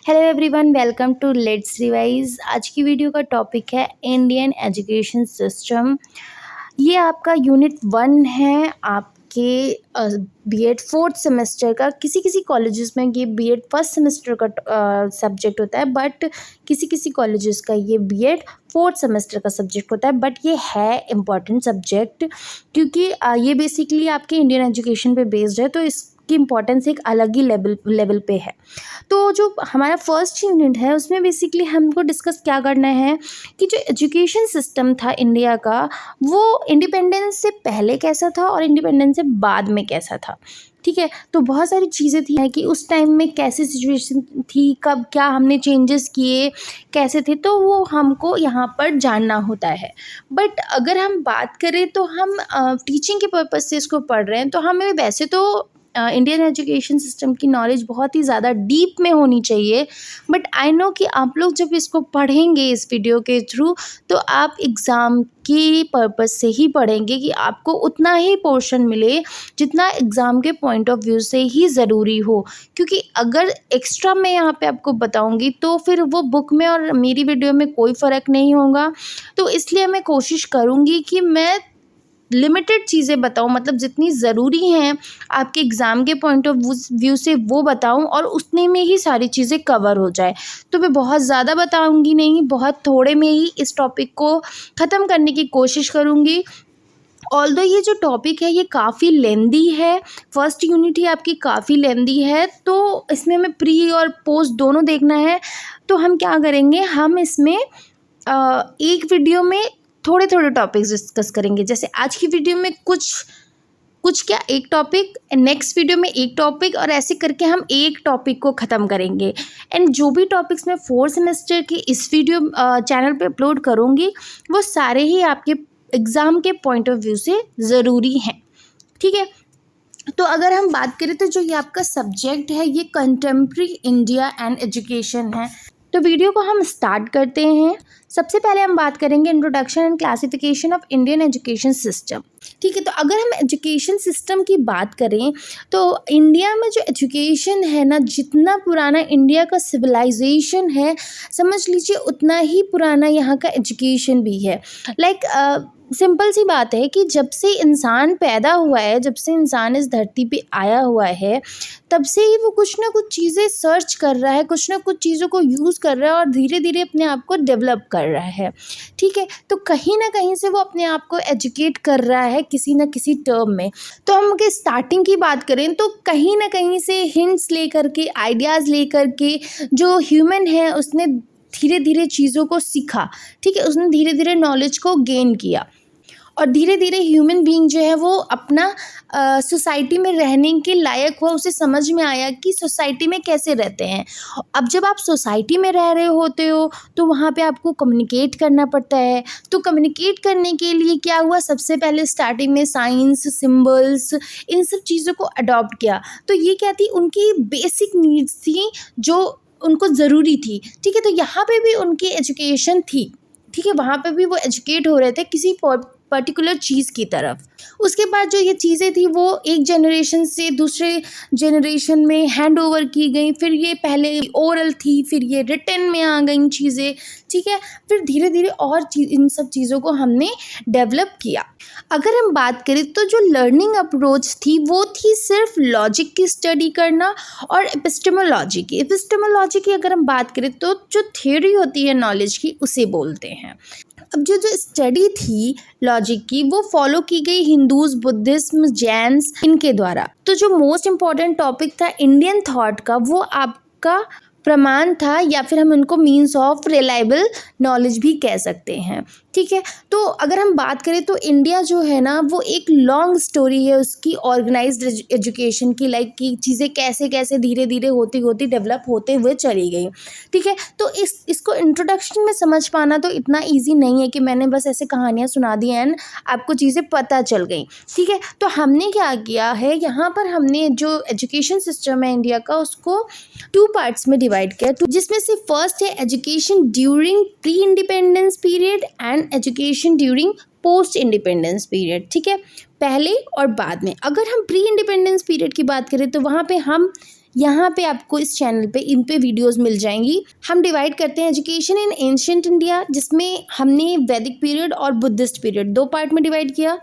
Hello everyone, welcome to let's revise. आज की video का टॉपिक है इंडियन एजुकेशन सिस्टम। ये आपका यूनिट 1 है आपके बीएड फोर्थ सेमेस्टर का। किसी किसी कॉलेजेस में ये बीएड फर्स्ट सेमेस्टर का सब्जेक्ट होता है, बट किसी किसी कॉलेजेस का ये बीएड फोर्थ सेमेस्टर का सब्जेक्ट होता है। बट ये है इम्पॉर्टेंट सब्जेक्ट क्योंकि ये बेसिकली आपके इंडियन एजुकेशन पे बेस्ड है, तो इसकी इम्पोर्टेंस एक अलग ही लेवल पे है। तो जो हमारा फर्स्ट यूनिट है उसमें बेसिकली हमको डिस्कस क्या करना है कि जो एजुकेशन सिस्टम था इंडिया का, वो इंडिपेंडेंस से पहले कैसा था और इंडिपेंडेंस से बाद में कैसा था। ठीक है, तो बहुत सारी चीज़ें थी कि उस टाइम में कैसी सिचुएशन थी, कब क्या हमने चेंजेस किए, कैसे थे, तो वो हमको यहाँ पर जानना होता है। बट अगर हम बात करें तो हम टीचिंग के पर्पज़ से इसको पढ़ रहे हैं, तो हमें वैसे तो इंडियन एजुकेशन सिस्टम की नॉलेज बहुत ही ज़्यादा डीप में होनी चाहिए। बट आई नो कि आप लोग जब इसको पढ़ेंगे इस वीडियो के थ्रू, तो आप एग्ज़ाम के पर्पज़ से ही पढ़ेंगे कि आपको उतना ही पोर्शन मिले जितना एग्ज़ाम के पॉइंट ऑफ व्यू से ही ज़रूरी हो। क्योंकि अगर एक्स्ट्रा मैं यहाँ पे आपको बताऊँगी तो फिर वो बुक में और मेरी वीडियो में कोई फ़र्क नहीं होगा। तो इसलिए मैं कोशिश करूँगी कि मैं लिमिटेड चीज़ें बताऊँ, मतलब जितनी ज़रूरी हैं आपके एग्ज़ाम के पॉइंट ऑफ व्यू से वो बताऊँ और उतने में ही सारी चीज़ें कवर हो जाए। तो मैं बहुत ज़्यादा बताऊँगी नहीं, बहुत थोड़े में ही इस टॉपिक को ख़त्म करने की कोशिश करूँगी। ऑल्दो ये जो टॉपिक है ये काफ़ी लेंदी है, फर्स्ट यूनिट ही आपकी काफ़ी लेंदी है, तो इसमें हमें प्री और पोस्ट दोनों देखना है। तो हम क्या करेंगे, हम इसमें एक वीडियो में थोड़े थोड़े टॉपिक्स डिस्कस करेंगे। जैसे आज की वीडियो में कुछ क्या एक टॉपिक, नेक्स्ट वीडियो में एक टॉपिक, और ऐसे करके हम एक टॉपिक को ख़त्म करेंगे। एंड जो भी टॉपिक्स मैं फोर्थ सेमेस्टर के इस वीडियो चैनल पे अपलोड करूँगी वो सारे ही आपके एग्ज़ाम के पॉइंट ऑफ व्यू से ज़रूरी हैं। ठीक है, तो अगर हम बात करें तो जो ये आपका सब्जेक्ट है ये कंटेम्प्रेरी इंडिया एंड एजुकेशन है। तो वीडियो को हम स्टार्ट करते हैं। सबसे पहले हम बात करेंगे introduction and classification of Indian education system. ठीक है, तो अगर हम एजुकेशन सिस्टम की बात करें तो इंडिया में जो एजुकेशन है ना, जितना पुराना इंडिया का सिविलाइजेशन है, समझ लीजिए उतना ही पुराना यहाँ का एजुकेशन भी है। सिंपल सी बात है कि जब से इंसान पैदा हुआ है, जब से इंसान इस धरती पे आया हुआ है, तब से ही वो कुछ ना कुछ चीज़ें सर्च कर रहा है, कुछ ना कुछ चीज़ों को यूज़ कर रहा है और धीरे धीरे अपने आप को डेवलप कर रहा है। ठीक है, तो कहीं ना कहीं से वो अपने आप को एजुकेट कर रहा है किसी ना किसी टर्म में। तो हम अगर स्टार्टिंग की बात करें तो कहीं ना कहीं से हिंट्स लेकर के, आइडियाज़ लेकर के जो ह्यूमन है उसने धीरे धीरे चीज़ों को सीखा। ठीक है, उसने धीरे धीरे नॉलेज को गेन किया और धीरे धीरे ह्यूमन बीइंग जो है वो अपना सोसाइटी में रहने के लायक हुआ। उसे समझ में आया कि सोसाइटी में कैसे रहते हैं। अब जब आप सोसाइटी में रह रहे होते हो तो वहाँ पे आपको कम्युनिकेट करना पड़ता है। तो कम्युनिकेट करने के लिए क्या हुआ, सबसे पहले स्टार्टिंग में साइंस, सिम्बल्स, इन सब चीज़ों को अडॉप्ट किया। तो ये क्या थी, उनकी बेसिक नीड्स थी जो उनको ज़रूरी थी। ठीक है, तो यहाँ पे भी उनकी एजुकेशन थी। ठीक है, वहाँ पे भी वो एजुकेट हो रहे थे किसी पर्टिकुलर चीज़ की तरफ। उसके बाद जो ये चीज़ें थी वो एक जनरेशन से दूसरे जनरेशन में हैंड ओवर की गई। फिर ये पहले ओरल थी, फिर ये रिटन में आ गई चीज़ें। ठीक है, फिर धीरे धीरे और इन सब चीज़ों को हमने डेवलप किया। अगर हम बात करें तो जो लर्निंग अप्रोच थी वो थी सिर्फ लॉजिक की स्टडी करना और एपिस्टेमोलॉजी की। एपिस्टेमोलॉजी की अगर हम बात करें तो जो थ्योरी होती है नॉलेज की, उसे बोलते हैं। अब जो स्टडी थी लॉजिक की वो फॉलो की गई हिंदूज, बुद्धिज्म, जैन्स, इनके द्वारा। तो जो मोस्ट इम्पॉर्टेंट टॉपिक था इंडियन थॉट का, वो आपका प्रमाण था, या फिर हम उनको मीन्स ऑफ रिलायबल नॉलेज भी कह सकते हैं। ठीक है, तो अगर हम बात करें तो इंडिया जो है ना वो एक लॉन्ग स्टोरी है उसकी ऑर्गेनाइज्ड एजुकेशन की, लाइक कि चीज़ें कैसे कैसे धीरे धीरे होती होती डेवलप होते हुए चली गई। ठीक है, तो इसको इंट्रोडक्शन में समझ पाना तो इतना ईजी नहीं है कि मैंने बस ऐसे कहानियाँ सुना दी एंड आपको चीज़ें पता चल गई। ठीक है, तो हमने क्या किया है, यहाँ पर हमने जो एजुकेशन सिस्टम है इंडिया का उसको 2 पार्ट्स में डिवाइड किया, जिसमें से फर्स्ट है education during pre independence period and education during post independence period. ठीक है, पहले और बाद में। अगर हम प्री इंडिपेंडेंस पीरियड की बात करें तो वहाँ पे हम यहाँ पे आपको इस चैनल पे इन पे वीडियोस मिल जाएंगी। हम डिवाइड करते हैं एजुकेशन इन एंशिएंट इंडिया, जिसमें हमने वैदिक पीरियड और बुद्धिस्ट पीरियड 2 पार्ट में डिवाइड किया।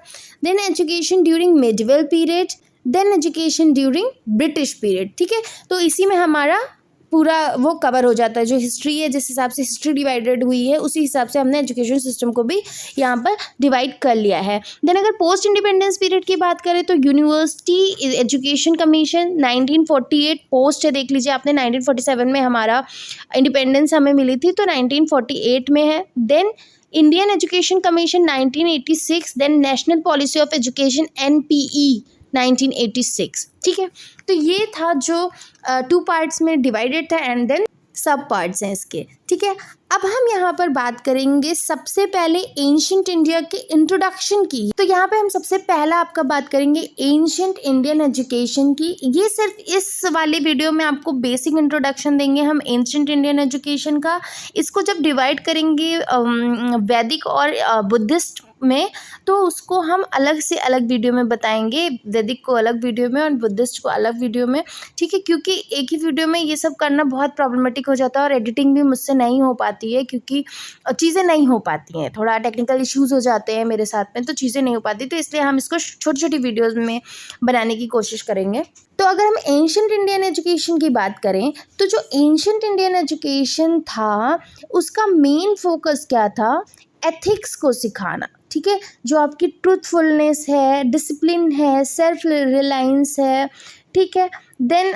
Then education during medieval period, then education during British period. ठीक है, तो इसी में हमारा पूरा वो कवर हो जाता है। जो हिस्ट्री है, जिस हिसाब से हिस्ट्री डिवाइडेड हुई है उसी हिसाब से हमने एजुकेशन सिस्टम को भी यहाँ पर डिवाइड कर लिया है। देन अगर पोस्ट इंडिपेंडेंस पीरियड की बात करें तो यूनिवर्सिटी एजुकेशन कमीशन 1948 पोस्ट है, देख लीजिए आपने 1947 में हमारा इंडिपेंडेंस हमें मिली थी, तो 1948 में है। Then Indian education commission 1986, then national policy of education NPE 1986। ठीक है, तो ये था जो 2 पार्ट्स में डिवाइडेड था एंड देन सब पार्ट्स हैं इसके। ठीक है, अब हम यहाँ पर बात करेंगे सबसे पहले एंशिएंट इंडिया के इंट्रोडक्शन की। तो यहाँ पे हम सबसे पहला आपका बात करेंगे एंशिएंट इंडियन एजुकेशन की। ये सिर्फ इस वाले वीडियो में आपको बेसिक इंट्रोडक्शन देंगे हम एंशिएंट इंडियन एजुकेशन का। इसको जब डिवाइड करेंगे वैदिक और बुद्धिस्ट में, तो उसको हम अलग से अलग वीडियो में बताएंगे, वैदिक को अलग वीडियो में और बुद्धिस्ट को अलग वीडियो में। ठीक है, क्योंकि एक ही वीडियो में ये सब करना बहुत प्रॉब्लमेटिक हो जाता है और एडिटिंग भी मुझसे नहीं हो पाती है, क्योंकि चीज़ें नहीं हो पाती हैं, थोड़ा टेक्निकल इश्यूज़ हो जाते हैं मेरे साथ में, तो चीज़ें नहीं हो पाती, तो इसलिए हम इसको छोटी छोटी वीडियोज़ में बनाने की कोशिश करेंगे। तो अगर हम एंशिएंट इंडियन एजुकेशन की बात करें, तो जो एंशिएंट इंडियन एजुकेशन था उसका मेन फोकस क्या था? एथिक्स को सिखाना। ठीक है, जो आपकी ट्रूथफुलनेस है, डिसिप्लिन है, सेल्फ रिलायंस है, ठीक है, देन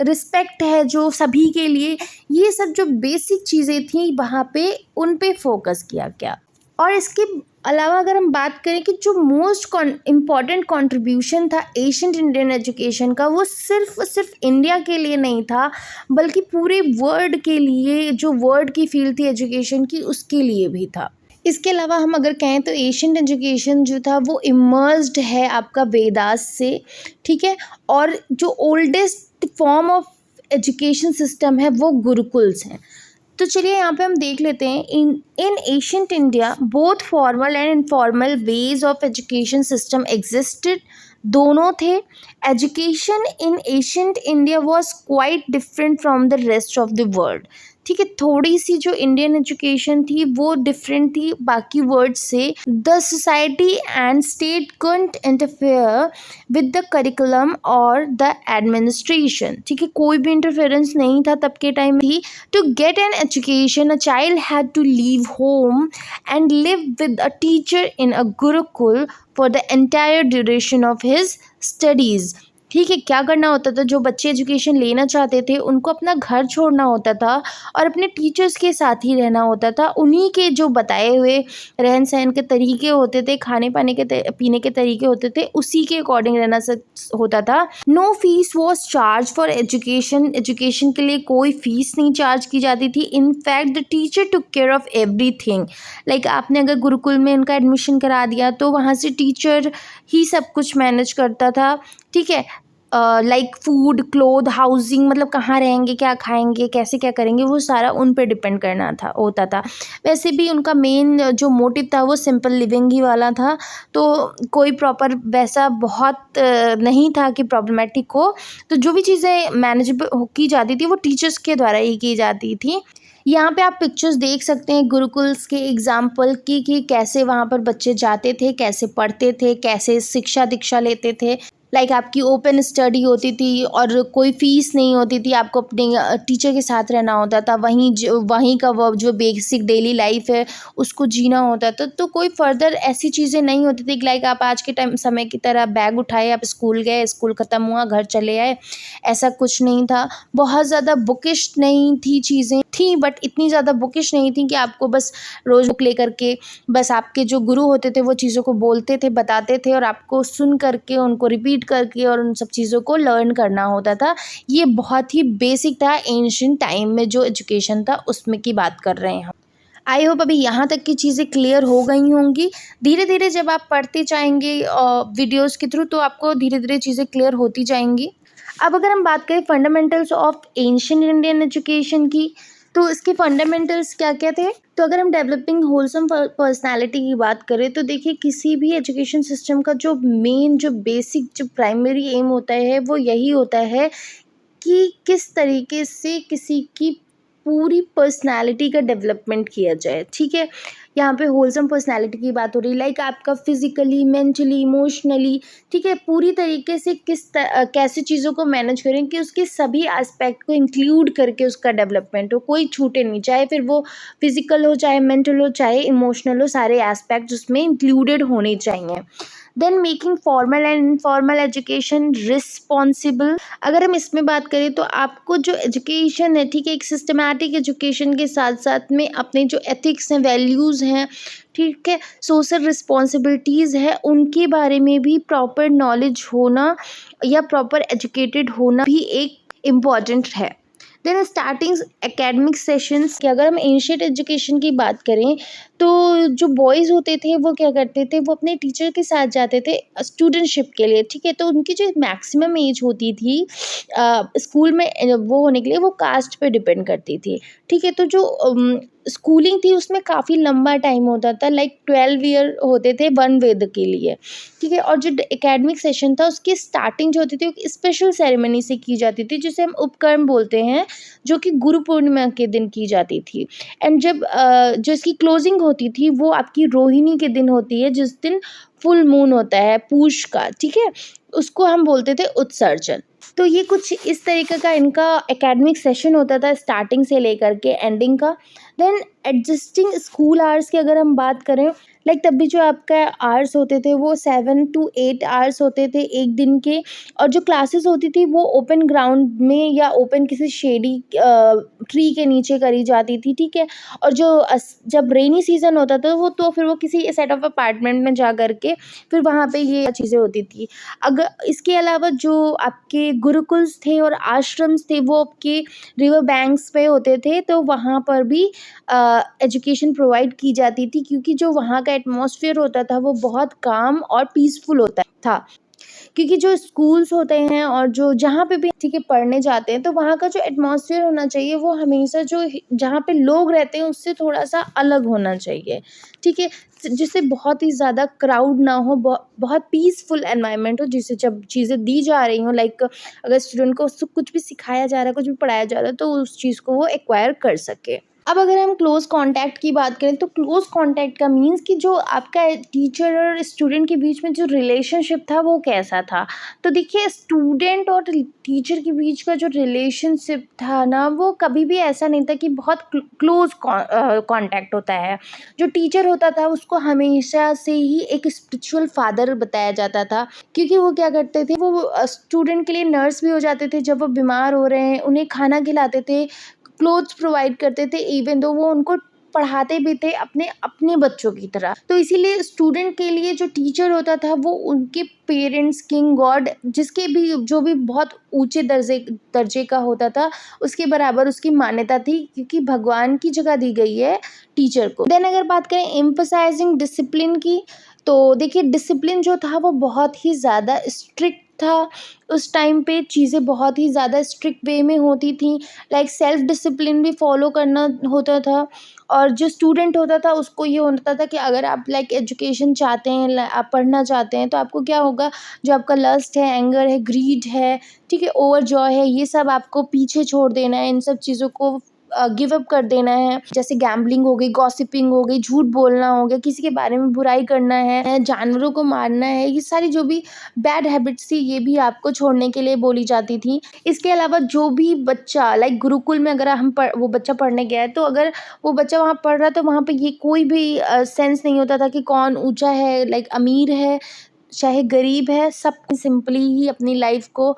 रिस्पेक्ट है जो सभी के लिए, ये सब जो बेसिक चीज़ें थी वहाँ पे उन पे फोकस किया गया। और इसके अलावा अगर हम बात करें कि जो मोस्ट इम्पॉर्टेंट कंट्रीब्यूशन था एशियंट इंडियन एजुकेशन का, वो सिर्फ इंडिया के लिए नहीं था, बल्कि पूरे वर्ल्ड के लिए, जो वर्ल्ड की फील्ड थी एजुकेशन की उसके लिए भी था। इसके अलावा हम अगर कहें तो एशियंट एजुकेशन जो था वो इमर्ज्ड है आपका वेदास से। ठीक है, और जो oldest form of education system है वो गुरुकुल्स हैं। तो चलिए यहाँ पे हम देख लेते हैं in ancient India both formal and informal ways of education system existed, दोनों थे। Education in ancient India was quite different from the rest of the world. ठीक है, थोड़ी सी जो इंडियन एजुकेशन थी वो डिफरेंट थी बाकी वर्ल्ड से। The society and state couldn't interfere with the curriculum और द एडमिनिस्ट्रेशन। ठीक है, कोई भी इंटरफेरेंस नहीं था तब के टाइम थी। To get an education a child had to leave home and live with a teacher in a gurukul for the entire duration of his studies. ठीक है, क्या करना होता था, जो बच्चे एजुकेशन लेना चाहते थे उनको अपना घर छोड़ना होता था और अपने टीचर्स के साथ ही रहना होता था। उन्हीं के जो बताए हुए रहन सहन के तरीके होते थे, खाने पाने के पीने के तरीके होते थे, उसी के अकॉर्डिंग रहना होता था। No fees was charge for education. Education के लिए कोई फीस नहीं चार्ज की जाती थी। In fact the teacher took care of everything. Like आपने अगर गुरुकुल में उनका एडमिशन करा दिया तो वहाँ से टीचर ही सब कुछ मैनेज करता था। ठीक है, लाइक फूड, क्लोथ, हाउसिंग, मतलब कहाँ रहेंगे, क्या खाएंगे, कैसे क्या करेंगे, वो सारा उन पे डिपेंड करना था होता था। वैसे भी उनका मेन जो मोटिव था वो सिंपल लिविंग ही वाला था, तो कोई प्रॉपर वैसा बहुत नहीं था कि प्रॉब्लमेटिक हो। तो जो भी चीज़ें मैनेजेबल की जाती थी वो टीचर्स के द्वारा ही की जाती थी। यहाँ पे आप पिक्चर्स देख सकते हैं गुरुकुल्स के एग्जाम्पल की कि कैसे वहाँ पर बच्चे जाते थे, कैसे पढ़ते थे, कैसे शिक्षा दीक्षा लेते थे। लाइक आपकी ओपन स्टडी होती थी और कोई फ़ीस नहीं होती थी, आपको अपने टीचर के साथ रहना होता था, वहीं का वो जो बेसिक डेली लाइफ है उसको जीना होता था। तो कोई फर्दर ऐसी चीज़ें नहीं होती थी लाइक आप आज के समय की तरह बैग उठाए, आप स्कूल गए, स्कूल ख़त्म हुआ, घर चले आए, ऐसा कुछ नहीं था। बहुत ज़्यादा बुकिश नहीं थी, चीज़ें थी बट इतनी ज़्यादा बुकिश नहीं थी कि आपको बस रोज़ बुक लेकर के बस आपके जो गुरु होते थे वो चीज़ों को बोलते थे, बताते थे और आपको सुन करके उनको रिपीट करके और उन सब चीज़ों को लर्न करना होता था। ये बहुत ही बेसिक था एंशिएंट टाइम में जो एजुकेशन था उसमें की बात कर रहे हैं हम। आई होप अभी यहाँ तक की चीज़ें क्लियर हो गई होंगी। धीरे धीरे जब आप पढ़ते जाएंगे वीडियोज़ के थ्रू तो आपको धीरे धीरे चीज़ें क्लियर होती जाएंगी। अब अगर हम बात करें fundamentals of ancient Indian education की, तो इसके फंडामेंटल्स क्या क्या थे? तो अगर हम डेवलपिंग होलसम पर्सनालिटी की बात करें तो देखिए किसी भी एजुकेशन सिस्टम का जो मेन जो बेसिक जो प्राइमरी एम होता है वो यही होता है कि किस तरीके से किसी की पूरी पर्सनालिटी का डेवलपमेंट किया जाए। ठीक है, यहाँ पे होलसम पर्सनालिटी की बात हो रही है, लाइक आपका फिजिकली, मेंटली, इमोशनली, ठीक है, पूरी तरीके से कैसे चीज़ों को मैनेज करें कि उसके सभी एस्पेक्ट को इंक्लूड करके उसका डेवलपमेंट हो, कोई छूटे नहीं, चाहे फिर वो फिजिकल हो, चाहे मेंटल हो, चाहे इमोशनल हो, सारे एस्पेक्ट उसमें इंक्लूडेड होने चाहिए। Then making formal and informal education responsible. अगर हम इसमें बात करें तो आपको जो एजुकेशन है, ठीक है, एक सिस्टमैटिक एजुकेशन के साथ साथ में अपने जो एथिक्स हैं, वैल्यूज़ हैं, ठीक है, सोशल रिस्पॉन्सिबिलिटीज़ है, उनके बारे में भी प्रॉपर नॉलेज होना या प्रॉपर एजुकेटेड होना भी एक इम्पॉर्टेंट है। देन स्टार्टिंग एकेडमिक सेशंस की अगर हम एंशिएंट एजुकेशन की बात करें तो जो बॉयज़ होते थे वो क्या करते थे, वो अपने टीचर के साथ जाते थे स्टूडेंटशिप के लिए, ठीक है, तो उनकी जो मैक्सिमम एज होती थी स्कूल में वो होने के लिए वो कास्ट पे डिपेंड करती थी। ठीक है, तो जो स्कूलिंग थी उसमें काफ़ी लंबा टाइम होता था, लाइक 12 ईयर होते थे वन वेद के लिए। ठीक है, और जो एकेडमिक सेशन था उसकी स्टार्टिंग जो होती थी एक स्पेशल सेरेमनी से की जाती थी जिसे हम उपकर्म बोलते हैं, जो कि गुरु पूर्णिमा के दिन की जाती थी। एंड जब जो इसकी क्लोजिंग होती थी वो आपकी रोहिणी के दिन होती है, जिस दिन फुल मून होता है पूष का, ठीक है, उसको हम बोलते थे उत्सर्जन। तो ये कुछ इस तरीके का इनका एकेडमिक सेशन होता था स्टार्टिंग से लेकर के एंडिंग का। देन एडजस्टिंग स्कूल आवर्स की अगर हम बात करें, लाइक तब भी जो आपका आवर्स होते थे वो 7 to 8 आवर्स होते थे एक दिन के, और जो क्लासेस होती थी वो ओपन ग्राउंड में या ओपन किसी शेडी ट्री के नीचे करी जाती थी। ठीक है, और जो जब रेनी सीजन होता था वो तो फिर वो किसी सेट ऑफ अपार्टमेंट में जा कर के फिर वहाँ पे ये चीज़ें होती थी। अगर इसके अलावा जो आपके गुरुकुल्स थे और आश्रम्स थे वो आपके रिवर बैंक्स पे होते थे, तो वहाँ पर भी एजुकेशन प्रोवाइड की जाती थी, क्योंकि जो वहाँ का एटमॉस्फेयर होता था वो बहुत काम और पीसफुल होता था। क्योंकि जो स्कूल्स होते हैं और जो जहाँ पे भी, ठीक है, पढ़ने जाते हैं तो वहाँ का जो एटमॉस्फेयर होना चाहिए वो हमेशा जो जहाँ पे लोग रहते हैं उससे थोड़ा सा अलग होना चाहिए। ठीक है, जिससे बहुत ही ज़्यादा क्राउड ना हो, बहुत पीसफुल एनवायरनमेंट हो, जिससे जब चीज़ें दी जा रही हों, लाइक अगर स्टूडेंट को कुछ भी सिखाया जा रहा है, कुछ भी पढ़ाया जा रहा है, तो उस चीज़ को वो एक्वायर कर सके। अब अगर हम क्लोज़ कॉन्टैक्ट की बात करें तो क्लोज़ कॉन्टैक्ट का मीन्स कि जो आपका टीचर और स्टूडेंट के बीच में जो रिलेशनशिप था वो कैसा था। तो देखिए स्टूडेंट और टीचर के बीच का जो रिलेशनशिप था ना, वो कभी भी ऐसा नहीं था कि बहुत क्लोज़ कॉन्टैक्ट होता है। जो टीचर होता था उसको हमेशा से ही एक स्पिरिचुअल फादर बताया जाता था, क्योंकि वो क्या करते थे, वो स्टूडेंट के लिए नर्स भी हो जाते थे जब वो बीमार हो रहे हैं, उन्हें खाना खिलाते थे, क्लोथ्स प्रोवाइड करते थे, इवन दो वो उनको पढ़ाते भी थे अपने अपने बच्चों की तरह। तो इसीलिए स्टूडेंट के लिए जो टीचर होता था वो उनके पेरेंट्स, किंग, गॉड, जिसके भी जो भी बहुत ऊंचे दर्जे का होता था उसके बराबर उसकी मान्यता थी, क्योंकि भगवान की जगह दी गई है टीचर को। देन अगर बात करें एम्फसाइजिंग डिसिप्लिन की, तो देखिए डिसिप्लिन जो था वो बहुत ही ज़्यादा स्ट्रिक्ट था। उस टाइम पे चीज़ें बहुत ही ज़्यादा स्ट्रिक्ट वे में होती थी, लाइक सेल्फ डिसिप्लिन भी फॉलो करना होता था। और जो स्टूडेंट होता था उसको ये होता था कि अगर आप लाइक एजुकेशन चाहते हैं, आप पढ़ना चाहते हैं, तो आपको क्या होगा, जो आपका लस्ट है, एंगर है, ग्रीड है, ठीक है, ओवर जॉय है, ये सब आपको पीछे छोड़ देना है, इन सब चीज़ों को गिव अप कर देना है। जैसे गैम्बलिंग हो गई, गॉसिपिंग हो गई, झूठ बोलना हो गया, किसी के बारे में बुराई करना है, जानवरों को मारना है, ये सारी जो भी बैड हैबिट्स थी ये भी आपको छोड़ने के लिए बोली जाती थी। इसके अलावा जो भी बच्चा लाइक गुरुकुल में अगर वो बच्चा पढ़ने गया है, तो अगर वो बच्चा वहाँ पढ़ रहा है तो वहाँ पे ये कोई भी सेंस नहीं होता था कि कौन ऊंचा है, लाइक अमीर है चाहे गरीब है, सब सिंपली ही अपनी लाइफ को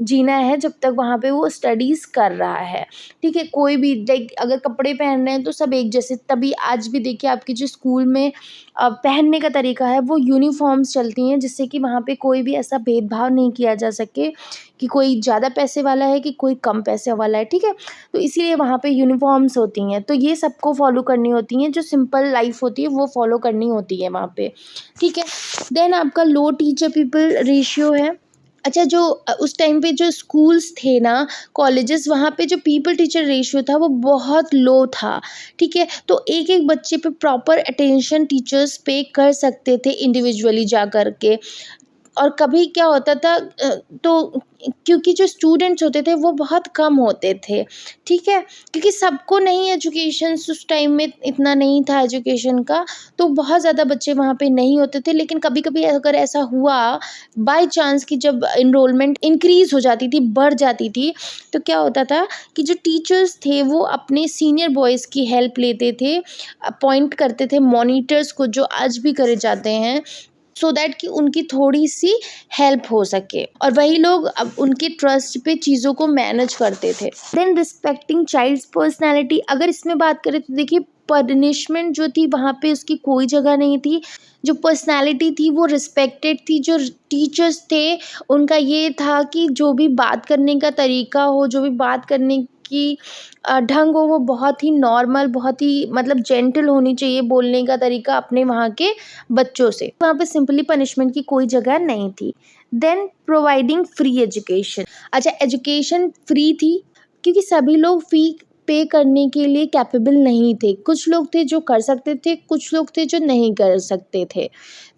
जीना है जब तक वहाँ पे वो स्टडीज़ कर रहा है। ठीक है, कोई भी लाइक अगर कपड़े पहन रहे हैं तो सब एक जैसे, तभी आज भी देखिए आपकी जो स्कूल में पहनने का तरीका है वो यूनिफॉर्म्स चलती हैं, जिससे कि वहाँ पे कोई भी ऐसा भेदभाव नहीं किया जा सके कि कोई ज़्यादा पैसे वाला है कि कोई कम पैसे वाला है। ठीक है, तो इसीलिए वहाँ पे यूनिफॉर्म्स होती हैं, तो ये सबको फॉलो करनी होती हैं, जो सिंपल लाइफ होती है वो फॉलो करनी होती है वहाँ पे। ठीक है, देन आपका लो टीचर पीपल रेशियो है। अच्छा, जो उस टाइम पे जो स्कूल्स थे ना, कॉलेजेस, वहाँ पे जो पीपल टीचर रेशियो था वो बहुत लो था, ठीक है? तो एक-एक बच्चे पे प्रॉपर अटेंशन टीचर्स पे कर सकते थे इंडिविजुअली जा कर के। और कभी क्या होता था तो क्योंकि जो स्टूडेंट्स होते थे वो बहुत कम होते थे, ठीक है? क्योंकि सबको नहीं एजुकेशन उस टाइम में इतना नहीं था एजुकेशन का, तो बहुत ज़्यादा बच्चे वहाँ पे नहीं होते थे। लेकिन कभी-कभी अगर ऐसा हुआ बाय चांस कि जब एनरोलमेंट इंक्रीज़ हो जाती थी, बढ़ जाती थी, तो क्या होता था कि जो टीचर्स थे वो अपने सीनियर बॉयज़ की हेल्प लेते थे, अपॉइंट करते थे मॉनिटर्स को, जो आज भी करे जाते हैं, सो दैट कि उनकी थोड़ी-सी हेल्प हो सके, और वही लोग अब उनके ट्रस्ट पे चीज़ों को मैनेज करते थे। देन रिस्पेक्टिंग चाइल्ड्स पर्सनैलिटी, अगर इसमें बात करें तो देखिए पनिशमेंट जो थी वहाँ पे उसकी कोई जगह नहीं थी। जो पर्सनैलिटी थी वो रिस्पेक्टेड थी। जो टीचर्स थे उनका ये था कि जो भी बात करने का तरीका हो, जो भी बात करने की ढंग हो, वो बहुत ही नॉर्मल, बहुत ही मतलब जेंटल होनी चाहिए बोलने का तरीका अपने वहाँ के बच्चों से। वहाँ पे सिंपली पनिशमेंट की कोई जगह नहीं थी। Then providing free education. अच्छा, एजुकेशन फ्री थी क्योंकि सभी लोग फ़ी पे करने के लिए कैपेबल नहीं थे। कुछ लोग थे जो कर सकते थे, कुछ लोग थे जो नहीं कर सकते थे।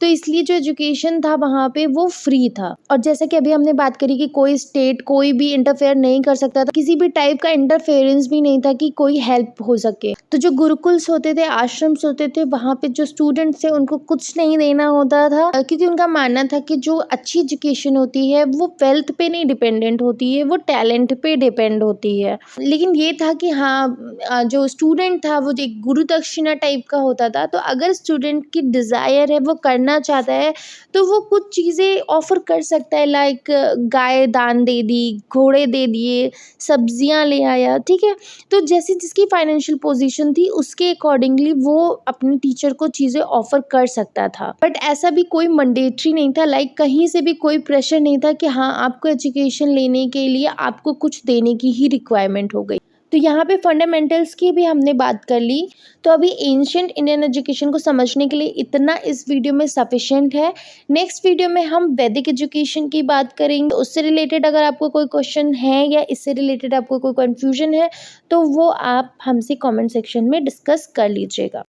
तो इसलिए जो एजुकेशन था वहाँ पे वो फ्री था। और जैसा कि अभी हमने बात करी कि कोई स्टेट कोई भी इंटरफेयर नहीं कर सकता था, किसी भी टाइप का इंटरफेरेंस भी नहीं था कि कोई हेल्प हो सके। तो जो गुरुकुल्स होते थे, आश्रम्स होते थे, वहाँ पे जो स्टूडेंट्स थे उनको कुछ नहीं देना होता था, क्योंकि उनका मानना था कि जो अच्छी एजुकेशन होती है वो वेल्थ पे नहीं डिपेंडेंट होती है, वो टैलेंट पे डिपेंड होती है। लेकिन ये था कि हाँ, जो स्टूडेंट था वो जो एक गुरु दक्षिणा टाइप का होता था। तो अगर स्टूडेंट की डिज़ायर है, वो करना चाहता है, तो वो कुछ चीज़ें ऑफ़र कर सकता है, लाइक गाय दान दे दी, घोड़े दे दिए, सब्जियाँ ले आया, ठीक है? तो जैसे जिसकी फाइनेंशियल पोजीशन थी उसके अकॉर्डिंगली वो अपने टीचर को चीज़ें ऑफ़र कर सकता था। बट ऐसा भी कोई मैंडेटरी नहीं था, लाइक कहीं से भी कोई प्रेशर नहीं था कि हाँ, आपको एजुकेशन लेने के लिए आपको कुछ देने की ही रिक्वायरमेंट हो गई। तो यहाँ पे फंडामेंटल्स की भी हमने बात कर ली। तो अभी एंशिएंट इंडियन एजुकेशन को समझने के लिए इतना इस वीडियो में सफिशिएंट है। नेक्स्ट वीडियो में हम वैदिक एजुकेशन की बात करेंगे। उससे रिलेटेड अगर आपको कोई क्वेश्चन है या इससे रिलेटेड आपको कोई कन्फ्यूजन है, तो वो आप हमसे कमेंट सेक्शन में डिस्कस कर लीजिएगा।